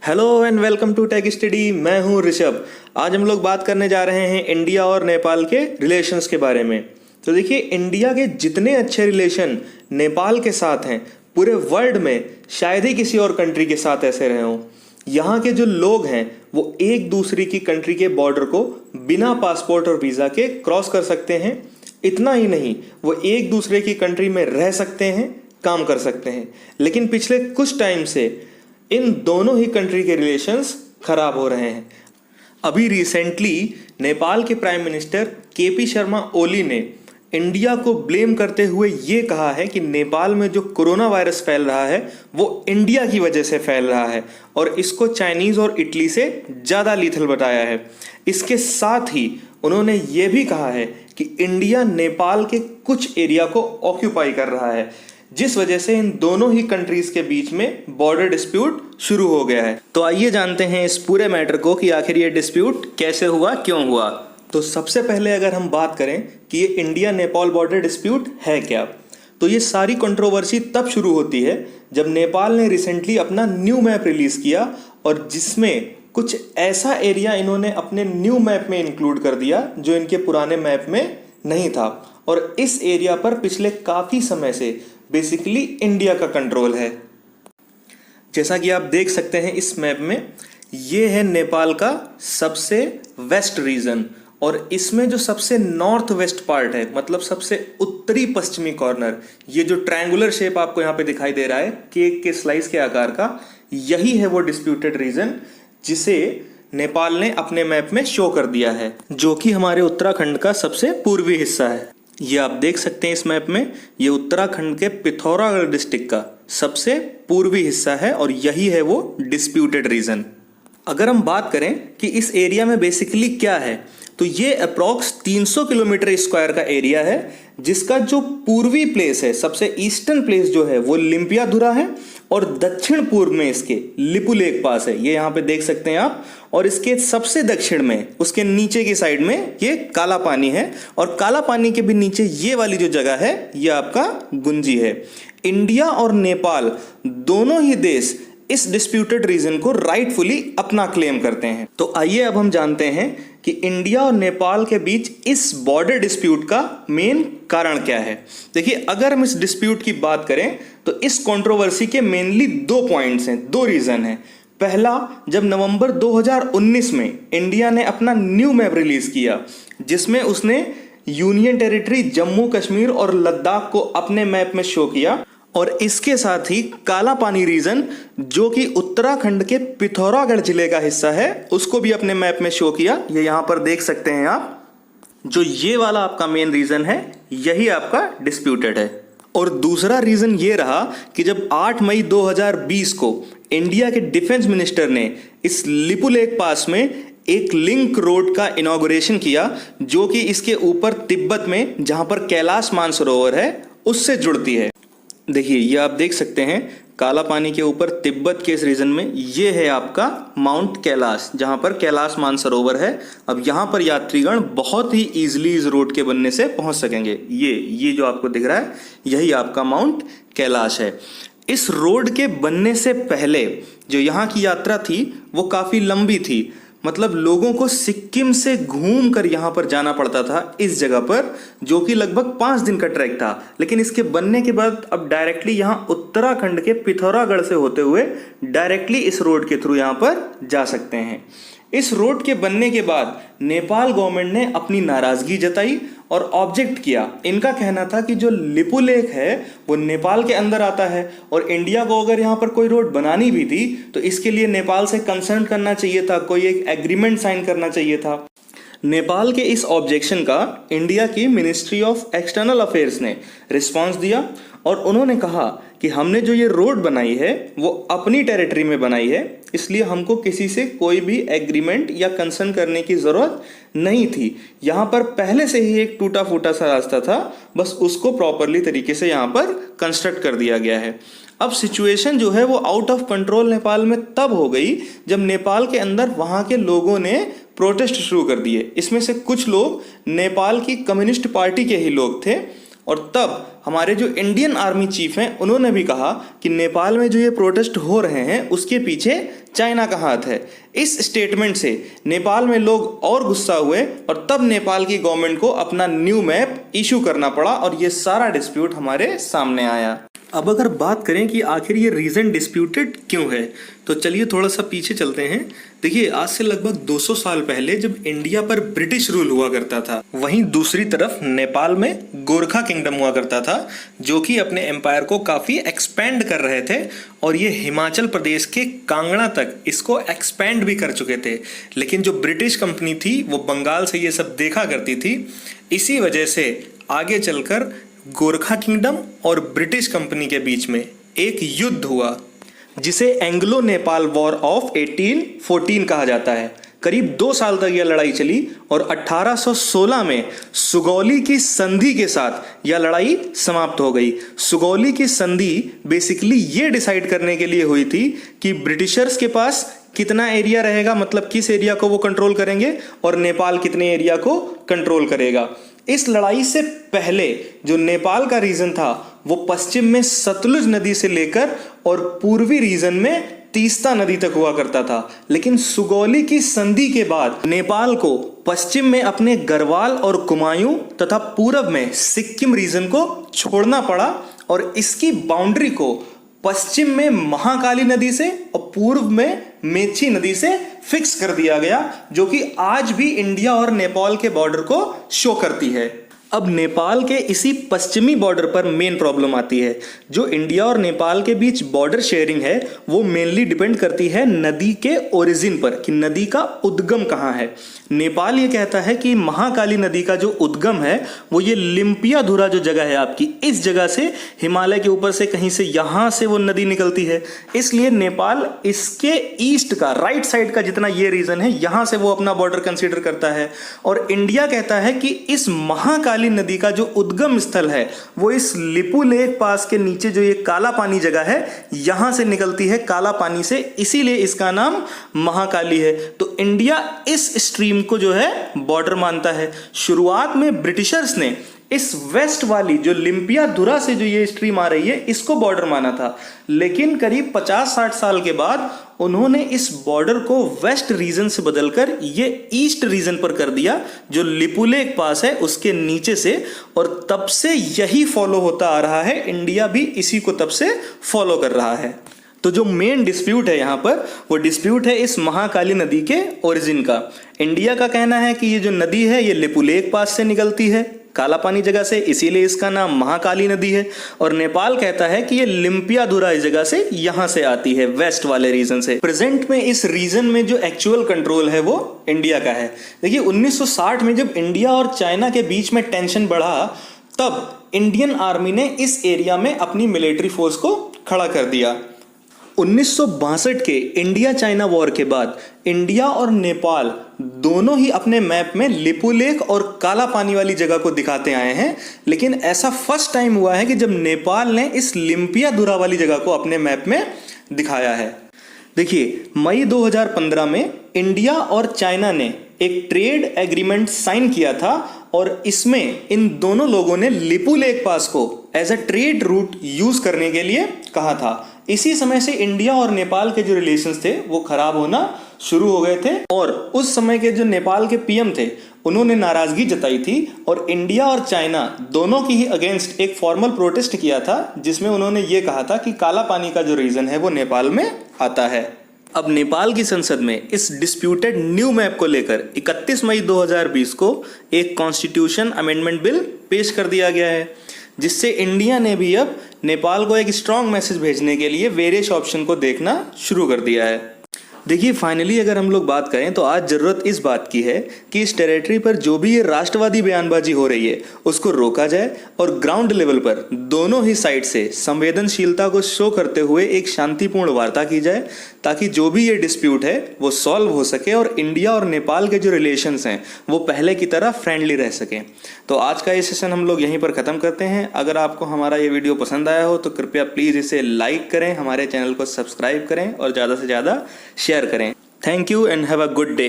Hello and welcome to tech study. मैं हूं ऋषभ। आज हम लोग बात करने जा रहे हैं इंडिया और नेपाल के रिलेशंस के बारे में। तो देखिए, इंडिया के जितने अच्छे रिलेशन नेपाल के साथ हैं पूरे वर्ल्ड में शायद ही किसी और कंट्री के साथ ऐसे रहे हों। यहाँ के जो लोग हैं वो एक दूसरे की कंट्री के बॉर्डर को बिना पासपोर्ट और वीज़ा के क्रॉस कर सकते हैं। इतना ही नहीं, वो एक दूसरे की कंट्री में रह सकते हैं, काम कर सकते हैं। लेकिन पिछले कुछ टाइम से इन दोनों ही कंट्री के रिलेशंस खराब हो रहे हैं। अभी रिसेंटली नेपाल के prime minister KP Sharma Oli ने इंडिया को ब्लेम करते हुए ये कहा है कि नेपाल में जो कोरोना वायरस फैल रहा है वो इंडिया की वजह से फैल रहा है और इसको चाइनीज और इटली से ज़्यादा लीथल बताया है। इसके साथ ही उन्होंने ये भी कहा है कि इंडिया नेपाल के कुछ एरिया को ऑक्यूपाई कर रहा है, जिस वजह से इन दोनों ही कंट्रीज के बीच में बॉर्डर डिस्प्यूट शुरू हो गया है। तो आइए जानते हैं इस पूरे मैटर को कि आखिर ये डिस्प्यूट कैसे हुआ, क्यों हुआ। तो सबसे पहले अगर हम बात करें कि ये इंडिया नेपाल बॉर्डर डिस्प्यूट है क्या, तो ये सारी कंट्रोवर्सी तब शुरू होती है जब नेपाल ने रिसेंटली अपना न्यू मैप रिलीज किया और जिसमें कुछ ऐसा एरिया इन्होंने अपने न्यू मैप में इंक्लूड कर दिया जो इनके पुराने मैप में नहीं था। और इस एरिया पर पिछले काफ़ी समय से बेसिकली इंडिया का कंट्रोल है। जैसा कि आप देख सकते हैं इस मैप में, ये है नेपाल का सबसे वेस्ट रीजन और इसमें जो सबसे नॉर्थ वेस्ट पार्ट है, मतलब सबसे उत्तरी पश्चिमी कॉर्नर, ये जो ट्रायंगुलर शेप आपको यहाँ पे दिखाई दे रहा है केक के स्लाइस के आकार का, यही है वो डिस्प्यूटेड रीजन जिसे नेपाल ने अपने मैप में शो कर दिया है, जो कि हमारे उत्तराखंड का सबसे पूर्वी हिस्सा है। ये आप देख सकते हैं इस मैप में, ये उत्तराखंड के पिथौरागढ़ डिस्ट्रिक्ट का सबसे पूर्वी हिस्सा है और यही है वो डिस्प्यूटेड रीजन। अगर हम बात करें कि इस एरिया में बेसिकली क्या है, तो ये अप्रॉक्स 300 किलोमीटर स्क्वायर का एरिया है, जिसका जो पूर्वी प्लेस है, सबसे ईस्टर्न प्लेस जो है वो लिम्पियाधुरा है और दक्षिण पूर्व में इसके लिपुलेख पास है, ये यहाँ पे देख सकते हैं आप। और इसके सबसे दक्षिण में उसके नीचे की साइड में ये काला पानी है और काला पानी के भी नीचे ये वाली जो जगह है ये आपका गुंजी है। इंडिया और नेपाल दोनों ही देश इस डिस्प्यूटेड रीजन को राइटफुली अपना क्लेम करते हैं। तो आइए अब हम जानते हैं कि इंडिया और नेपाल के बीच इस बॉर्डर डिस्प्यूट का मेन कारण क्या है। देखिए, अगर हम इस डिस्प्यूट की बात करें तो इस कंट्रोवर्सी के मेनली दो पॉइंट्स हैं, दो रीजन हैं। पहला, जब नवंबर 2019 में इंडिया ने अपना न्यू मैप रिलीज किया जिसमें उसने यूनियन टेरिटरी जम्मू कश्मीर और लद्दाख को अपने मैप में शो किया और इसके साथ ही काला पानी रीजन जो कि उत्तराखंड के पिथौरागढ़ जिले का हिस्सा है उसको भी अपने मैप में शो किया। ये यहां पर देख सकते हैं आप, जो ये वाला आपका मेन रीजन है यही आपका डिस्प्यूटेड है। और दूसरा रीजन ये रहा कि जब 8 मई 2020 को इंडिया के डिफेंस मिनिस्टर ने इस लिपुलेख पास में एक लिंक रोड का इनॉग्रेशन किया जो कि इसके ऊपर तिब्बत में जहां पर कैलाश मानसरोवर है उससे जुड़ती है। देखिए, ये आप देख सकते हैं काला पानी के ऊपर तिब्बत के इस रीजन में ये है आपका माउंट कैलाश, जहां पर कैलाश मानसरोवर है। अब यहां पर यात्रीगण बहुत ही इजीली इस रोड के बनने से पहुंच सकेंगे। ये जो आपको दिख रहा है यही आपका माउंट कैलाश है। इस रोड के बनने से पहले जो यहाँ की यात्रा थी वो काफी लंबी थी, मतलब लोगों को सिक्किम से घूम कर यहाँ पर जाना पड़ता था इस जगह पर, जो कि लगभग 5 दिन का ट्रैक था। लेकिन इसके बनने के बाद अब डायरेक्टली यहाँ उत्तराखंड के पिथौरागढ़ से होते हुए डायरेक्टली इस रोड के थ्रू यहाँ पर जा सकते हैं। इस रोड के बनने के बाद नेपाल गवर्नमेंट ने अपनी नाराजगी जताई और ऑब्जेक्ट किया। इनका कहना था कि जो लिपुलेख है वो नेपाल के अंदर आता है और इंडिया को अगर यहाँ पर कोई रोड बनानी भी थी तो इसके लिए नेपाल से कंसल्ट करना चाहिए था, कोई एक एग्रीमेंट साइन करना चाहिए था। नेपाल के इस ऑब्जेक्शन का इंडिया की मिनिस्ट्री ऑफ एक्सटर्नल अफेयर्स ने रिस्पांस दिया और उन्होंने कहा कि हमने जो ये रोड बनाई है वो अपनी टेरिटरी में बनाई है, इसलिए हमको किसी से कोई भी एग्रीमेंट या कंसर्न करने की ज़रूरत नहीं थी। यहाँ पर पहले से ही एक टूटा फूटा सा रास्ता था, बस उसको प्रॉपरली तरीके से यहाँ पर कंस्ट्रक्ट कर दिया गया है। अब सिचुएशन जो है वो आउट ऑफ कंट्रोल नेपाल में तब हो गई जब नेपाल के अंदर वहाँ के लोगों ने प्रोटेस्ट शुरू कर दिए। इसमें से कुछ लोग नेपाल की कम्युनिस्ट पार्टी के ही लोग थे और तब हमारे जो इंडियन आर्मी चीफ हैं उन्होंने भी कहा कि नेपाल में जो ये प्रोटेस्ट हो रहे हैं उसके पीछे चाइना का हाथ है। इस स्टेटमेंट से नेपाल में लोग और गुस्सा हुए और तब नेपाल की गवर्नमेंट को अपना न्यू मैप इशू करना पड़ा और ये सारा डिस्प्यूट हमारे सामने आया। अब अगर बात करें कि आखिर ये रीजन डिस्प्यूटेड क्यों है, तो चलिए थोड़ा सा पीछे चलते हैं। देखिए, आज से लगभग 200 साल पहले जब इंडिया पर ब्रिटिश रूल हुआ करता था, वहीं दूसरी तरफ नेपाल में गोरखा किंगडम हुआ करता था, जो कि अपने एम्पायर को काफी एक्सपेंड कर रहे थे और ये हिमाचल प्रदेश के कांगड़ा तक इसको एक्सपेंड भी कर चुके थे। लेकिन जो ब्रिटिश कंपनी थी वो बंगाल से ये सब देखा करती थी। इसी वजह से आगे चलकर गोरखा किंगडम और ब्रिटिश कंपनी के बीच में एक युद्ध हुआ जिसे एंग्लो नेपाल वॉर ऑफ 1814 कहा जाता है। करीब 2 साल तक यह लड़ाई चली और 1816 में सुगौली की संधि के साथ यह लड़ाई समाप्त हो गई। सुगौली की संधि बेसिकली ये डिसाइड करने के लिए हुई थी कि ब्रिटिशर्स के पास कितना एरिया रहेगा, मतलब किस एरिया को वो कंट्रोल करेंगे, और नेपाल कितने एरिया को कंट्रोल करेगा। इस लड़ाई से पहले जो नेपाल का रीजन था वो पश्चिम में सतलुज नदी से लेकर और पूर्वी रीजन में तीस्ता नदी तक हुआ करता था। लेकिन सुगौली की संधि के बाद नेपाल को पश्चिम में अपने गढ़वाल और कुमायूं तथा पूर्व में सिक्किम रीजन को छोड़ना पड़ा और इसकी बाउंड्री को पश्चिम में महाकाली नदी से और पूर्व में मेची नदी से फिक्स कर दिया गया, जो कि आज भी इंडिया और नेपाल के बॉर्डर को शो करती है। अब नेपाल के इसी पश्चिमी बॉर्डर पर मेन प्रॉब्लम आती है। जो इंडिया और नेपाल के बीच बॉर्डर शेयरिंग है वो मेनली डिपेंड करती है नदी के ओरिजिन पर, कि नदी का उद्गम कहाँ है। नेपाल ये कहता है कि महाकाली नदी का जो उद्गम है वो ये लिम्पियाधुरा जो जगह है आपकी, इस जगह से हिमालय के ऊपर से कहीं से यहाँ से वो नदी निकलती है। इसलिए नेपाल इसके ईस्ट का, राइट साइड का जितना ये रीजन है, यहाँ से वो अपना बॉर्डर कंसीडर करता है। और इंडिया कहता है कि इस महाकाली नदी का जो उद्गम स्थल है वो इस लिपू लेक पास के नीचे जो ये काला पानी जगह है यहां से निकलती है, काला पानी से, इसीलिए इसका नाम महाकाली है। तो इंडिया इस स्ट्रीम को जो है बॉर्डर मानता है। शुरुआत में ब्रिटिशर्स ने इस वेस्ट वाली जो लिम्पियाधुरा से जो ये स्ट्रीम आ रही है इसको बॉर्डर माना था, लेकिन करीब 50-60 साल के बाद उन्होंने इस बॉर्डर को वेस्ट रीजन से बदलकर ये ईस्ट रीजन पर कर दिया, जो लिपुलेक पास है उसके नीचे से, और तब से यही फॉलो होता आ रहा है। इंडिया भी इसी को तब से फॉलो कर रहा है। तो जो मेन डिस्प्यूट है यहाँ पर वो डिस्प्यूट है इस महाकाली नदी के ओरिजिन का। इंडिया का कहना है कि ये जो नदी है ये लिपुलेक पास से निकलती है, काला पानी जगह से, इसीलिए इसका नाम महाकाली नदी है। और नेपाल कहता है कि ये लिम्पियाधुरा इस जगह से, यहां से आती है, वेस्ट वाले रीजन से। प्रेजेंट में इस रीजन में जो एक्चुअल कंट्रोल है वो इंडिया का है। देखिए 1960 में जब इंडिया और चाइना के बीच में टेंशन बढ़ा तब इंडियन आर्मी ने इस एरिया में अपनी मिलिट्री फोर्स को खड़ा कर दिया। 1962 के इंडिया चाइना वॉर के बाद इंडिया और नेपाल दोनों ही अपने मैप में लिपुलेक और काला पानी वाली जगह को दिखाते आए हैं, लेकिन ऐसा फर्स्ट टाइम हुआ है कि जब नेपाल ने इस लिम्पियाधुरा वाली जगह को अपने मैप में दिखाया है। देखिए मई 2015 में इंडिया और चाइना ने एक ट्रेड एग्रीमेंट साइन किया था और इसमें इन दोनों लोगों ने लिपुलेक पास को as a trade route use करने के लिए कहा था। इसी समय से इंडिया और नेपाल के जो रिलेशंस थे वो खराब होना शुरू हो गए थे और उस समय के जो नेपाल के पीएम थे उन्होंने नाराजगी जताई थी और इंडिया और चाइना दोनों की ही अगेंस्ट एक फॉर्मल प्रोटेस्ट किया था, जिसमें उन्होंने ये कहा था कि काला पानी का जो रीजन है वो नेपाल में आता है। अब नेपाल की संसद में इस डिस्प्यूटेड न्यू मैप को लेकर 31 मई 2020 को एक कॉन्स्टिट्यूशन अमेंडमेंट बिल पेश कर दिया गया है, जिससे इंडिया ने भी अब नेपाल को एक स्ट्रॉन्ग मैसेज भेजने के लिए वेरियस ऑप्शन को देखना शुरू कर दिया है। देखिए फाइनली अगर हम लोग बात करें तो आज ज़रूरत इस बात की है कि इस टेरिटरी पर जो भी ये राष्ट्रवादी बयानबाजी हो रही है उसको रोका जाए और ग्राउंड लेवल पर दोनों ही साइड से संवेदनशीलता को शो करते हुए एक शांतिपूर्ण वार्ता की जाए, ताकि जो भी ये डिस्प्यूट है वो सॉल्व हो सके और इंडिया और नेपाल के जो रिलेशंस हैं वो पहले की तरह फ्रेंडली रह सकें। तो आज का ये सेशन हम लोग यहीं पर ख़त्म करते हैं। अगर आपको हमारा ये वीडियो पसंद आया हो तो कृपया प्लीज़ इसे लाइक करें, हमारे चैनल को सब्सक्राइब करें और ज़्यादा से ज़्यादा शेयर करें। Thank you and have a good day.